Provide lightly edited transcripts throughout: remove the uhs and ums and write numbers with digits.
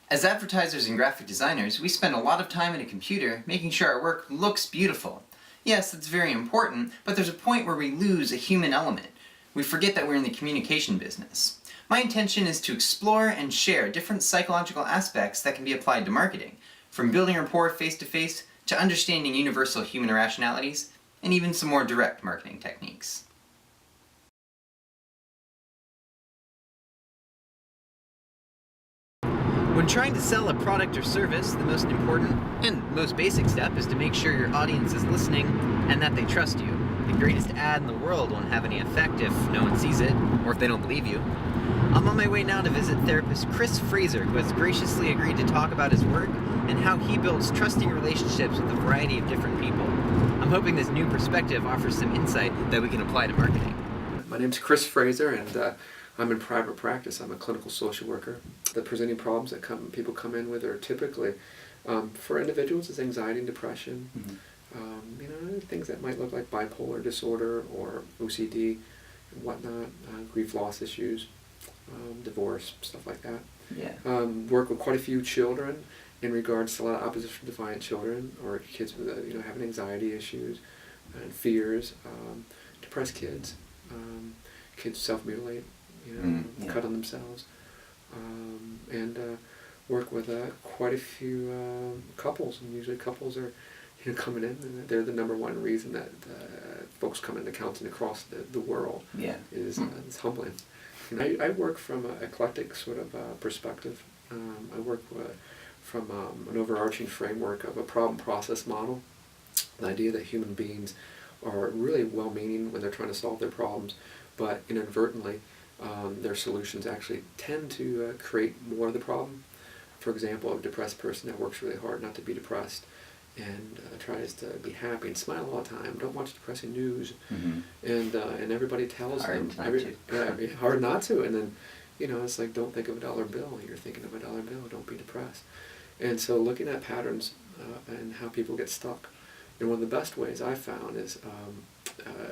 As advertisers and graphic designers, we spend a lot of time at a computer making sure our work looks beautiful. Yes, that's very important, but there's a point where we lose a human element. We forget that we're in the communication business. My intention is to explore and share different psychological aspects that can be applied to marketing, from building rapport face-to-face to understanding universal human irrationalities, and even some more direct marketing techniques. When trying to sell a product or service, the most important and most basic step is to make sure your audience is listening and that they trust you. The greatest ad in the world won't have any effect if no one sees it, or if they don't believe you. I'm on my way now to visit therapist Chris Fraser, who has graciously agreed to talk about his work and how he builds trusting relationships with a variety of different people. I'm hoping this new perspective offers some insight that we can apply to marketing. My name's Chris Fraser, and I'm in private practice. I'm a clinical social worker. The presenting problems that people come in with are typically, for individuals, is anxiety and depression. Mm-hmm. Things that might look like bipolar disorder or OCD and whatnot, grief loss issues, divorce, stuff like that. Yeah. Work with quite a few children in regards to a lot of opposition defiant children or kids with having anxiety issues and fears, depressed kids, kids self-mutilate, cut on themselves, and work with quite a few couples, and usually couples are coming in, and they're the number one reason that folks come into counseling across the world. Yeah. Is humbling. I work from an eclectic sort of perspective. I work from an overarching framework of a problem-process model, the idea that human beings are really well-meaning when they're trying to solve their problems, but inadvertently their solutions actually tend to create more of the problem. For example, a depressed person that works really hard not to be depressed and tries to be happy and smile all the time, don't watch depressing news, Mm-hmm. and everybody tells them hard not to, and then it's like, don't think of a dollar bill, you're thinking of a dollar bill, don't be depressed. And so looking at patterns and how people get stuck, and one of the best ways I've found is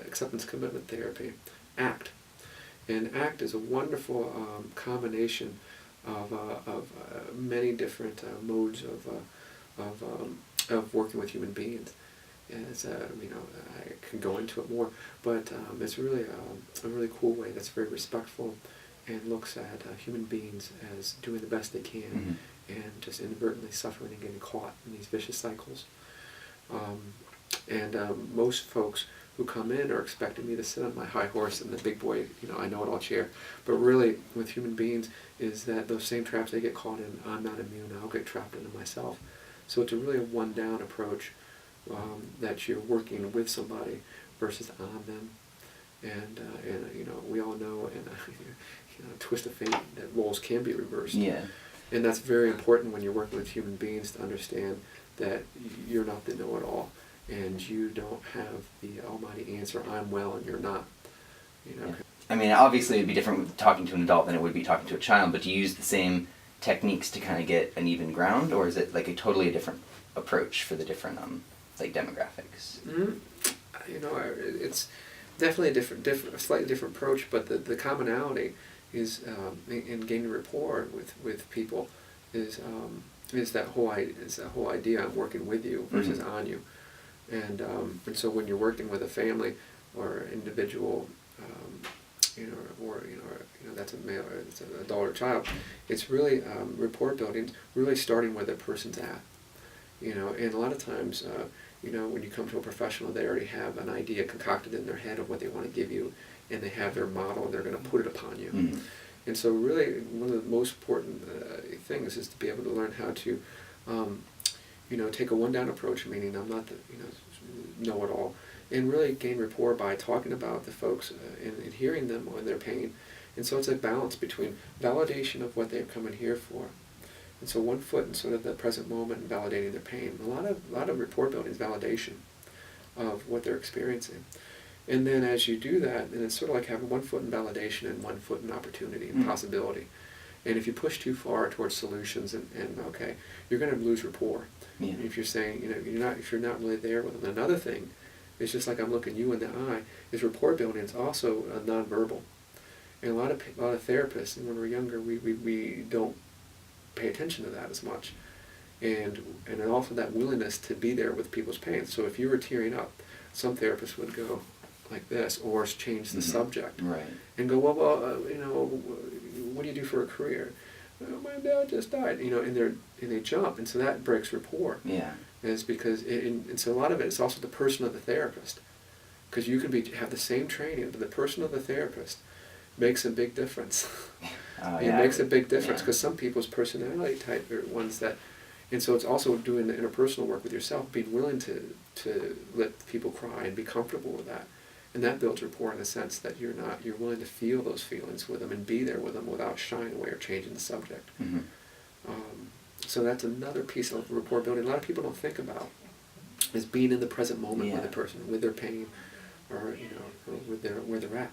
acceptance commitment therapy, ACT. And ACT is a wonderful combination of many different modes of working with human beings. And it's I can go into it more, but it's really a really cool way that's very respectful and looks at human beings as doing the best they can, mm-hmm. and just inadvertently suffering and getting caught in these vicious cycles. Most folks who come in are expecting me to sit on my high horse and the big boy, I know it all chair. But really, with human beings, is that those same traps they get caught in, I'm not immune. I'll get trapped into myself. So it's a really a one-down approach, that you're working with somebody versus on them. And we all know, and twist of fate, that roles can be reversed. Yeah. And that's very important when you're working with human beings, to understand that you're not the know-it-all, and you don't have the almighty answer, I'm well and you're not. Yeah. I mean, obviously it'd be different with talking to an adult than it would be talking to a child, but do you use the same techniques to kind of get an even ground, or is it like a totally different approach for the different demographics? Mm-hmm. It's definitely a slightly different approach, but the commonality is in gaining rapport with people is that whole idea, I'm working with you versus mm-hmm. on you. And so when you're working with a family or individual, or that's a male, or it's an adult or child, it's really rapport building, really starting where the person's at. And a lot of times, when you come to a professional, they already have an idea concocted in their head of what they want to give you, and they have their model, and they're going to put it upon you. Mm-hmm. And so really, one of the most important things is to be able to learn how to take a one-down approach, meaning I'm not the know-it-all, and really gain rapport by talking about the folks and hearing them on their pain. And so it's a balance between validation of what they're coming here for, and so one foot in sort of the present moment and validating their pain. A lot of rapport building is validation of what they're experiencing. And then as you do that, then it's sort of like having one foot in validation and one foot in opportunity and possibility. And if you push too far towards solutions, and okay, you're going to lose rapport. Yeah. If you're saying, if you're not really there with them. Another thing, it's just like I'm looking you in the eye, is rapport building is also nonverbal. And a lot of therapists, and when we're younger, we don't pay attention to that as much. And also that willingness to be there with people's pain. So if you were tearing up, some therapists would go like this, or change the subject, right, and go, well, you know, what do you do for a career? My dad just died, you know, and they jump, and so that breaks rapport. Yeah. Is because and so a lot of it is also the person of the therapist, because you can have the same training, but the person of the therapist makes a big difference. It makes a big difference because some people's personality type are ones that, and so it's also doing the interpersonal work with yourself, being willing to let people cry and be comfortable with that, and that builds rapport in the sense that you're willing to feel those feelings with them and be there with them without shying away or changing the subject. Mm-hmm. So that's another piece of rapport building a lot of people don't think about, is being in the present moment with the person, with their pain, or you know, with where they're at.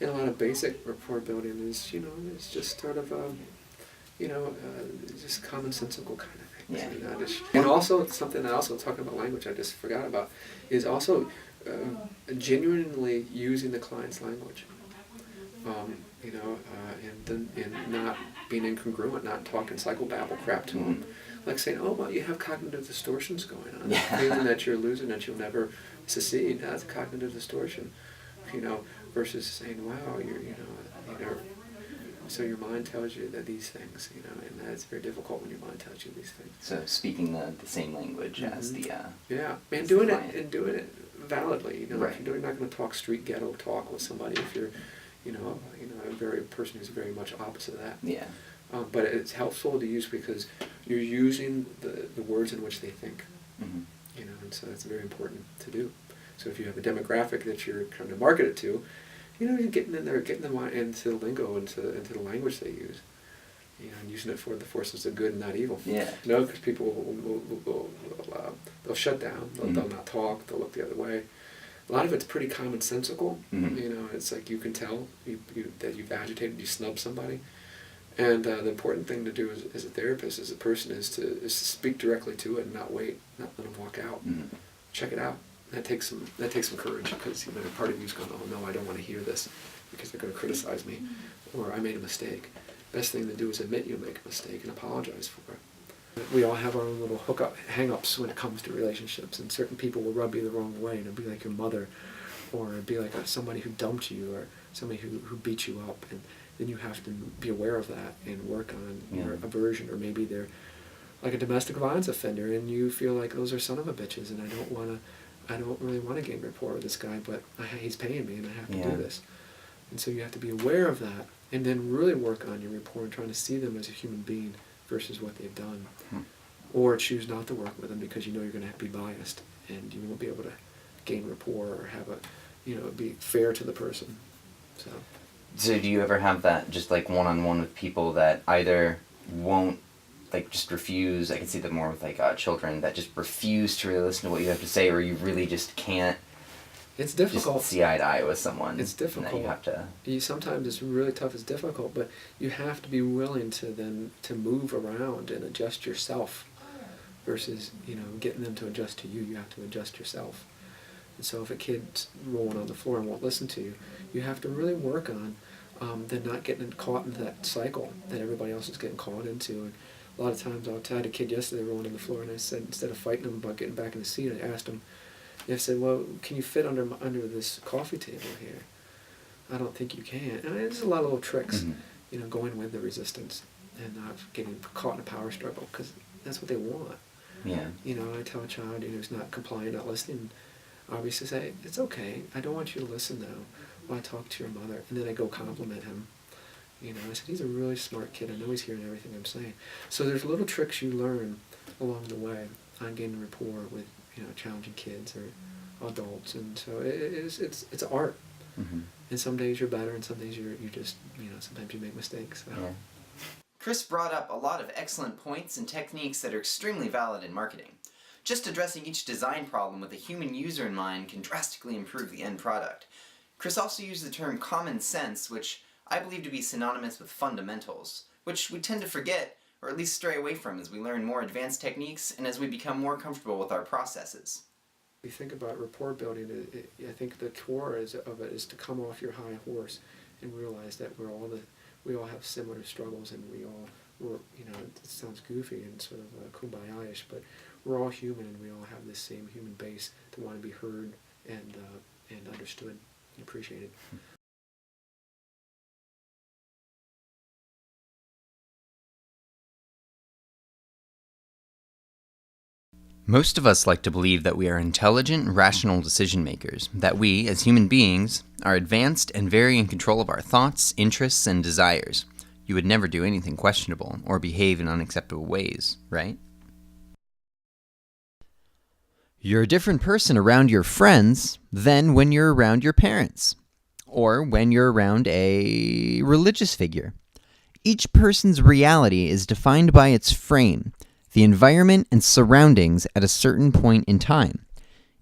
And a lot of basic rapport building is, you know, it's just sort of just commonsensical kind of things. Yeah. You know, and also something that also talking about language I just forgot about is also genuinely using the client's language. And not being incongruent, not talking psychobabble crap to them. Like saying, oh, well, you have cognitive distortions going on. Feeling that you're losing, that you'll never succeed, that's a cognitive distortion. You know, versus saying, wow, so your mind tells you that these things, you know, and that's very difficult when your mind tells you these things. So speaking the same language as the and doing it validly. You know, right. If you're not going to talk street ghetto talk with somebody, if you're, a person who's very much opposite of that. Yeah. But it's helpful to use because you're using the words in which they think. Mm-hmm. You know, and so that's very important to do. So if you have a demographic that you're trying to market it to, you know, you're getting in there, getting them into the lingo, into the language they use. You know, and using it for the forces of good and not evil. Yeah. You know, because people will they'll shut down. They'll not talk. They'll look the other way. A lot of it's pretty commonsensical. Mm-hmm. You know, it's like you can tell that you've agitated, you snub somebody. And the important thing to do as a therapist, as a person, is to speak directly to it and not wait, not let them walk out. Mm-hmm. Check it out. That takes some courage, because part of you's going, oh no, I don't want to hear this because they're going to criticize me, or I made a mistake. Best thing to do is admit you make a mistake and apologize for it. We all have our own little hang-ups when it comes to relationships, and certain people will rub you the wrong way, and it'll be like your mother, or it'll be like somebody who dumped you, or somebody who beat you up, and then you have to be aware of that and work on your aversion, or maybe they're like a domestic violence offender, and you feel like those are son of a bitches, and I don't really want to gain rapport with this guy, but he's paying me, and I have to do this. And so you have to be aware of that, and then really work on your rapport and trying to see them as a human being versus what they've done. Or choose not to work with them because you know you're going to be biased, and you won't be able to gain rapport or have be fair to the person. So do you ever have that just like one-on-one with people that either won't, like, just refuse? I can see that more with like children that just refuse to really listen to what you have to say, or you really just can't. It's difficult. Just see eye to eye with someone. It's difficult. And that you have to. Sometimes it's really tough. It's difficult, but you have to be willing to move around and adjust yourself, versus getting them to adjust to you. You have to adjust yourself. And so if a kid's rolling on the floor and won't listen to you, you have to really work on them not getting caught into that cycle that everybody else is getting caught into. And a lot of times I had a kid yesterday rolling on the floor, and I said, instead of fighting him about getting back in the seat, I asked him. I said, well, can you fit under this coffee table here? I don't think you can. And there's a lot of little tricks, going with the resistance and not getting caught in a power struggle, because that's what they want. Yeah. I tell a child who's not complying, not listening, obviously say, it's okay, I don't want you to listen now while I talk to your mother. And then I go compliment him. I said, he's a really smart kid. I know he's hearing everything I'm saying. So there's little tricks you learn along the way on gaining rapport with challenging kids or adults, and so it's art. Mm-hmm. And some days you're better, and some days you just sometimes you make mistakes. So. Yeah. Chris brought up a lot of excellent points and techniques that are extremely valid in marketing. Just addressing each design problem with a human user in mind can drastically improve the end product. Chris also used the term common sense, which I believe to be synonymous with fundamentals, which we tend to forget, or at least stray away from as we learn more advanced techniques and as we become more comfortable with our processes. We think about rapport building, I think the core of it is to come off your high horse and realize that we're we all have similar struggles, and we're it sounds goofy and sort of kumbaya-ish, but we're all human, and we all have this same human base to want to be heard and understood and appreciated. Most of us like to believe that we are intelligent, rational decision makers, that we, as human beings, are advanced and very in control of our thoughts, interests, and desires. You would never do anything questionable or behave in unacceptable ways, right? You're a different person around your friends than when you're around your parents, or when you're around a religious figure. Each person's reality is defined by its frame, the environment and surroundings at a certain point in time.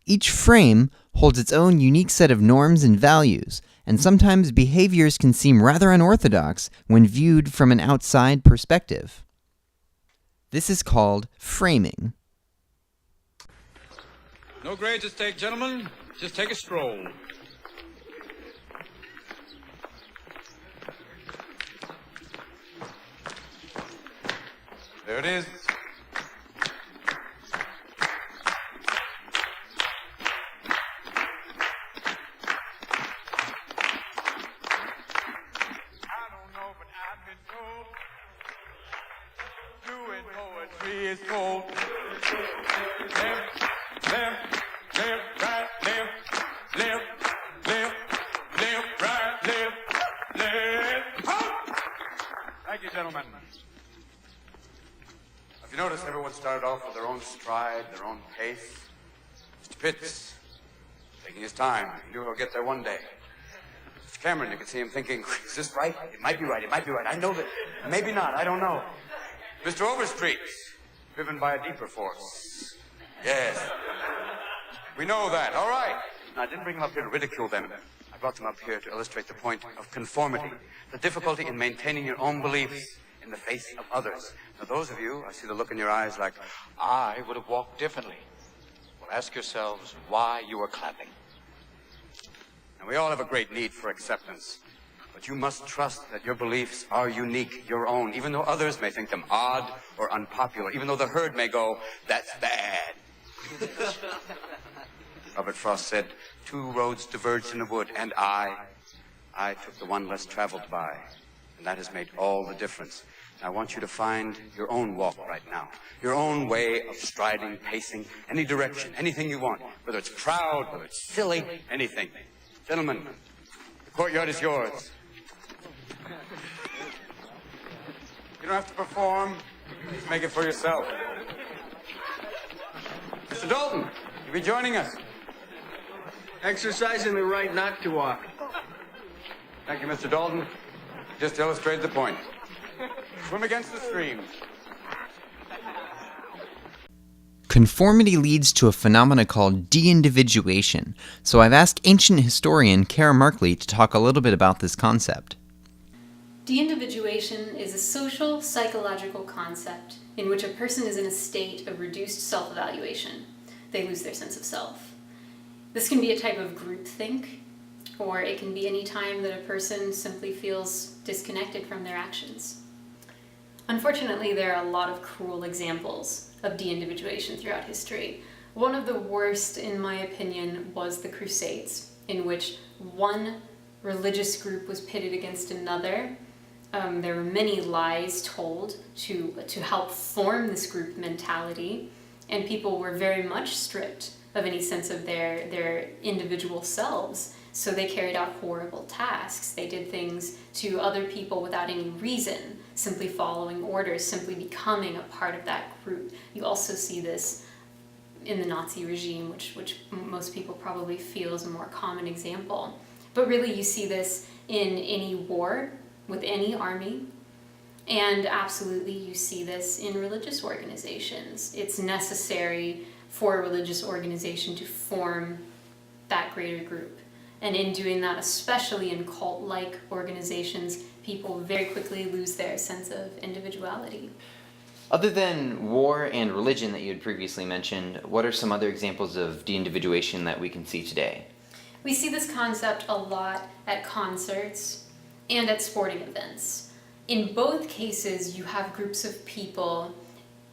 Each frame holds its own unique set of norms and values, and sometimes behaviors can seem rather unorthodox when viewed from an outside perspective. This is called framing. No grades at stake, gentlemen. Just take a stroll. There it is. Is cold. Thank you, gentlemen. If you notice, everyone started off with their own stride, their own pace. Mr. Pitts, taking his time. He knew he'll get there one day. Mr. Cameron, you can see him thinking, is this right? It might be right. It might be right. I know that. Maybe not. I don't know. Mr. Overstreet, driven by a deeper force. Yes. We know that. All right. Now, I didn't bring them up here to ridicule them. I brought them up here to illustrate the point of conformity, the difficulty in maintaining your own beliefs in the face of others. Now, those of you, I see the look in your eyes like, I would have walked differently. Well, ask yourselves why you are clapping. Now, we all have a great need for acceptance. But you must trust that your beliefs are unique, your own, even though others may think them odd or unpopular, even though the herd may go, that's bad. Robert Frost said, 2 roads diverged in a wood, and I took the one less traveled by. And that has made all the difference. And I want you to find your own walk right now, your own way of striding, pacing, any direction, anything you want, whether it's proud, whether it's silly, anything. Gentlemen, the courtyard is yours. You don't have to perform. Just make it for yourself. Mr. Dalton, you'll be joining us. Exercising the right not to walk. Thank you, Mr. Dalton. Just illustrated the point. Swim against the stream. Conformity leads to a phenomena called de-individuation, so I've asked ancient historian Kara Markley to talk a little bit about this concept. De-individuation is a social, psychological concept in which a person is in a state of reduced self-evaluation. They lose their sense of self. This can be a type of groupthink, or it can be any time that a person simply feels disconnected from their actions. Unfortunately, there are a lot of cruel examples of de-individuation throughout history. One of the worst, in my opinion, was the Crusades, in which one religious group was pitted against another. There were many lies told to help form this group mentality, and people were very much stripped of any sense of their individual selves. So they carried out horrible tasks. They did things to other people without any reason, simply following orders, simply becoming a part of that group. You also see this in the Nazi regime, which most people probably feel is a more common example. But really you see this in any war, with any army, and absolutely you see this in religious organizations. It's necessary for a religious organization to form that greater group. And in doing that, especially in cult-like organizations, people very quickly lose their sense of individuality. Other than war and religion that you had previously mentioned, what are some other examples of de-individuation that we can see today? We see this concept a lot at concerts and at sporting events. In both cases, you have groups of people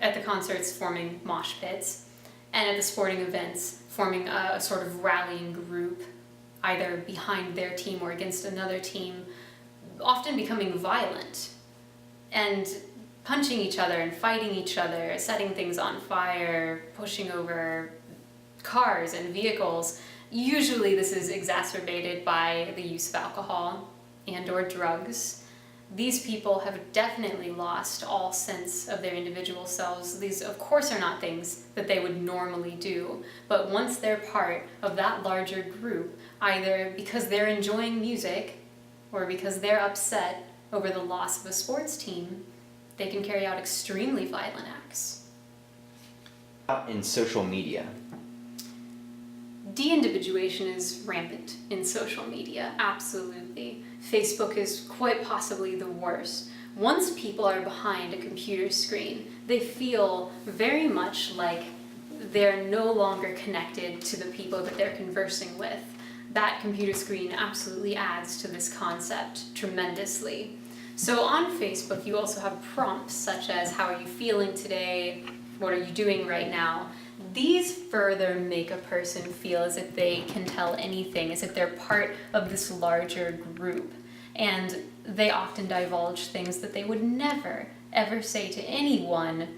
at the concerts forming mosh pits, and at the sporting events forming a sort of rallying group, either behind their team or against another team, often becoming violent and punching each other and fighting each other, setting things on fire, pushing over cars and vehicles. Usually this is exacerbated by the use of alcohol and or drugs. These people have definitely lost all sense of their individual selves. These, of course, are not things that they would normally do, but once they're part of that larger group, either because they're enjoying music or because they're upset over the loss of a sports team, they can carry out extremely violent acts. In social media, De-individuation is rampant in social media, absolutely. Facebook is quite possibly the worst. Once people are behind a computer screen, they feel very much like they're no longer connected to the people that they're conversing with. That computer screen absolutely adds to this concept tremendously. So on Facebook, you also have prompts such as, how are you feeling today? What are you doing right now? These further make a person feel as if they can tell anything, as if they're part of this larger group. And they often divulge things that they would never, ever say to anyone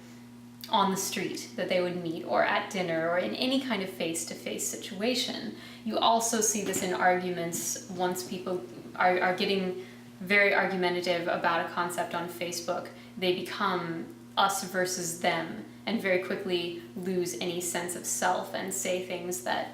on the street that they would meet, or at dinner, or in any kind of face-to-face situation. You also see this in arguments once people are getting very argumentative about a concept on Facebook. They become us versus them, and very quickly lose any sense of self and say things that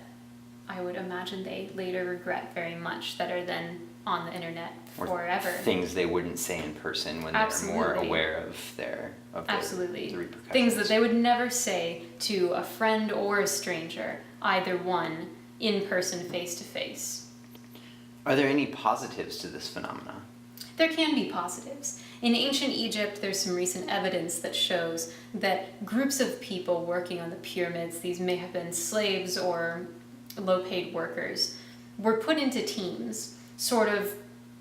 I would imagine they later regret very much, that are then on the internet forever. Or things they wouldn't say in person when they're more aware of their Absolutely. the repercussions. Things that they would never say to a friend or a stranger, either one, in person, face to face. Are there any positives to this phenomena? There can be positives. In ancient Egypt, there's some recent evidence that shows that groups of people working on the pyramids, these may have been slaves or low-paid workers, were put into teams, sort of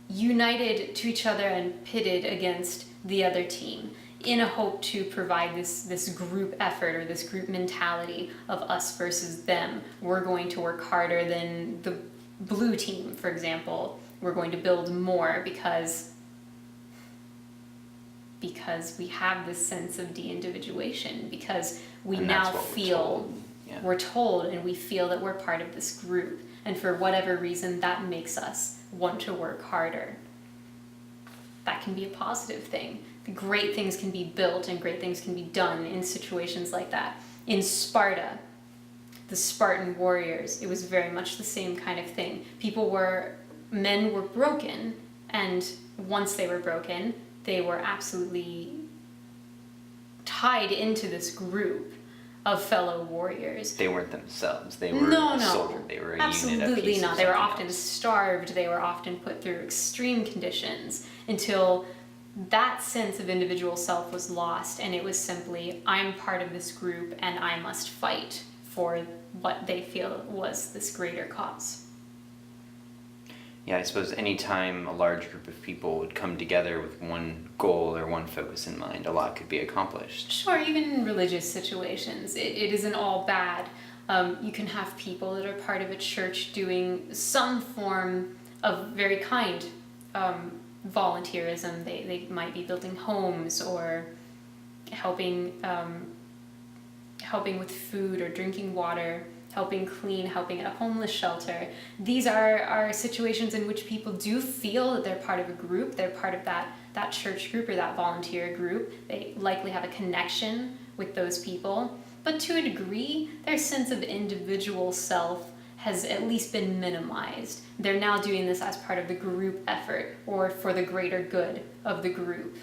united to each other and pitted against the other team, in a hope to provide this group effort, or this group mentality of us versus them. We're going to work harder than the blue team, for example. We're going to build more because we have this sense of de-individuation, because we And now that's what feel we're told. and we feel that we're part of this group, and for whatever reason that makes us want to work harder. That can be a positive thing. Great things can be built and great things can be done in situations like that. In Sparta, the Spartan warriors, it was very much the same kind of thing. Men were broken, and once they were broken, they were absolutely tied into this group of fellow warriors. They weren't themselves. They were No. soldiers. They were a unit of Absolutely pieces not. of They were something often else. starved. They were often put through extreme conditions until that sense of individual self was lost, and it was simply, I'm part of this group and I must fight for what they feel was this greater cause. Yeah, I suppose any time a large group of people would come together with one goal or one focus in mind, a lot could be accomplished. Sure, even in religious situations, it isn't all bad. You can have people that are part of a church doing some form of very kind volunteerism. They might be building homes, or helping with food or drinking water, helping clean, helping at a homeless shelter. These are situations in which people do feel that they're part of a group, they're part of that church group or that volunteer group. They likely have a connection with those people. But to a degree, their sense of individual self has at least been minimized. They're now doing this as part of the group effort, or for the greater good of the group.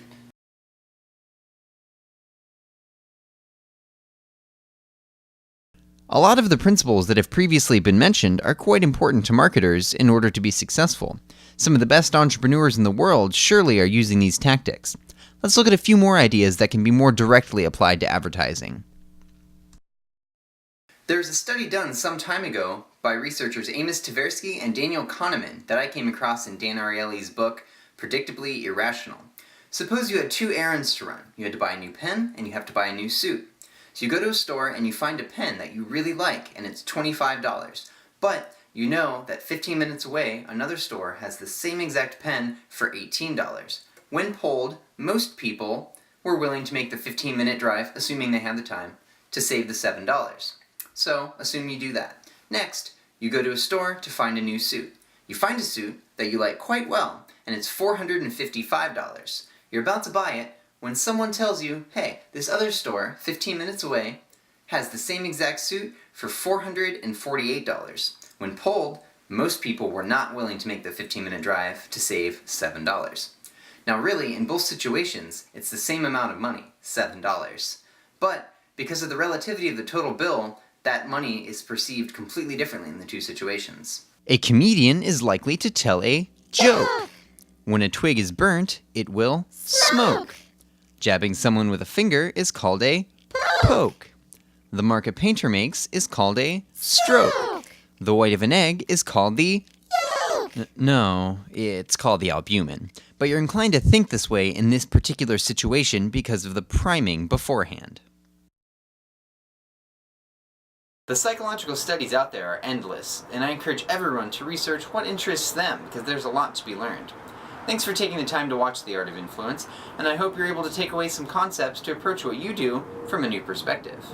A lot of the principles that have previously been mentioned are quite important to marketers in order to be successful. Some of the best entrepreneurs in the world surely are using these tactics. Let's look at a few more ideas that can be more directly applied to advertising. There was a study done some time ago by researchers Amos Tversky and Daniel Kahneman that I came across in Dan Ariely's book, Predictably Irrational. Suppose you had 2 errands to run. You had to buy a new pen and you have to buy a new suit. So you go to a store and you find a pen that you really like and it's $25. But you know that 15 minutes away, another store has the same exact pen for $18. When polled, most people were willing to make the 15-minute drive, assuming they had the time, to save the $7. So, assume you do that. Next, you go to a store to find a new suit. You find a suit that you like quite well, and it's $455. You're about to buy it when someone tells you, hey, this other store, 15 minutes away, has the same exact suit for $448. When polled, most people were not willing to make the 15-minute drive to save $7. Now really, in both situations, it's the same amount of money, $7. But because of the relativity of the total bill, that money is perceived completely differently in the two situations. A comedian is likely to tell a joke. When a twig is burnt, it will smoke. Jabbing someone with a finger is called a poke. The mark a painter makes is called a stroke. The white of an egg is called the no, it's called the albumin. But you're inclined to think this way in this particular situation because of the priming beforehand. The psychological studies out there are endless, and I encourage everyone to research what interests them, because there's a lot to be learned. Thanks for taking the time to watch The Art of Influence, and I hope you're able to take away some concepts to approach what you do from a new perspective.